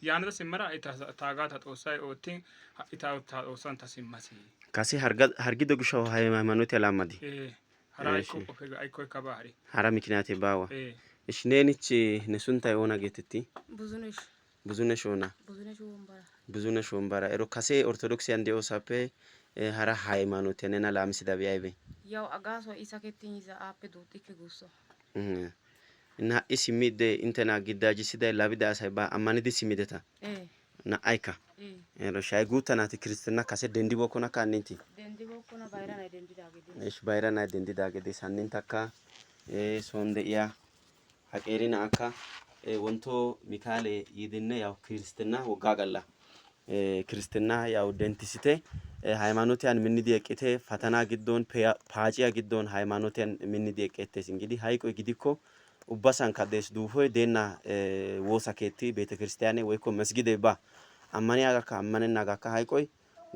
ያንተ ሲመራ ታጋታ ጦሳይ ኦቲን ኢታው ታውሳን ተሲማሲ ካሴ ሀርጊ ደግሻው ሃይማኖት ያላማዲ ሀራይኮ ቆፈጋ አይኮ ከባሪ ሀራ ምክንያት ባዋ እሺ ነንቺ ነሱንታ የሆነ ጌትቲ ብዙነሽ ሆና ብዙነሽ ወንበራ ኤሮ ካሴ ኦርቶዶክስ ያንዴው ሳፔ ሀራ ሃይማኖት የነና ላምስ ዳቢያይቤ ያው አጋሶ ኢሳከቲን ይዛ አፕ ዶቲክ ጉሶ እና ኢሲሚደ ኢንተና ግዳጂ ሲዳይ ላቢዳ ሳይባ አማንዲ ሲሚደታ na aika ero shay gutanati kristina kase dendi bokona kanenti bayra na dendi dagede esh bayra na dendi dagede sanin takka sonde iya haqerina aka wonto mikale yidinne yaw kristina wogagalla kristina yaw dentisite ሃይማኖቲያን ምን ዲየቅቴ ፈተና ግዶን ፓጪያ ግዶን ሃይማኖቲያን ምን ዲየቅቴስ እንግዲህ ሃይቆ ግዲኮ ኡባሳን ካደስ ዱፎይ ዴና ወሳኬቲ ቤተክርስቲያኔ ወይኮ መስጊድ ይባ አማኒያ ጋካ አማነና ጋካ ሃይቆይ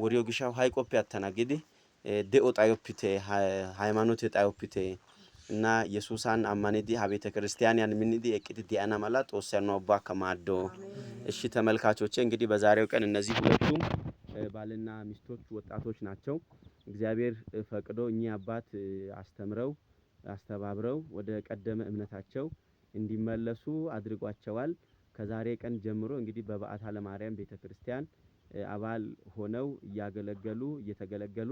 ወሪዮ ግሻው ሃይቆፕ ያተናግዲ ደኦ ጣዮፕቴ ሃይማኖት ጣዮፕቴ እና ኢየሱሳን አማነዲ ቤተክርስቲያናን ምን ዲየቅቲ ዲያና ማላ ጦሰኖ አባ ከማዶ እሺ ተመልካቾቼ እንግዲህ በዛሬው ቀን እነዚህ ሁለቱም ባልና ሚስቶች ወጣቶች ናቸው እግዚአብሔር ፈቅዶ እኚ አባት አስተምረው አስተባብረው ወደ ቀደመ እምነታቸው እንዲመለሱ አድርጓቸዋል ከዛሬ ቀን ጀምሮ እንግዲህ በበዓታ ለማርያም ቤተክርስቲያን አባል ሆነው ያገለገሉ እየተገለገሉ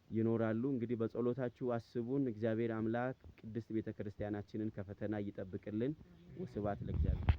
ይኖራሉ እንግዲህ በጸሎታችሁ አስቡን እግዚአብሔር አምላክ ቅድስት ቤተክርስቲያናችንን ከፈተና ይጠብቅልን ወስብሐት ለእግዚአብሔር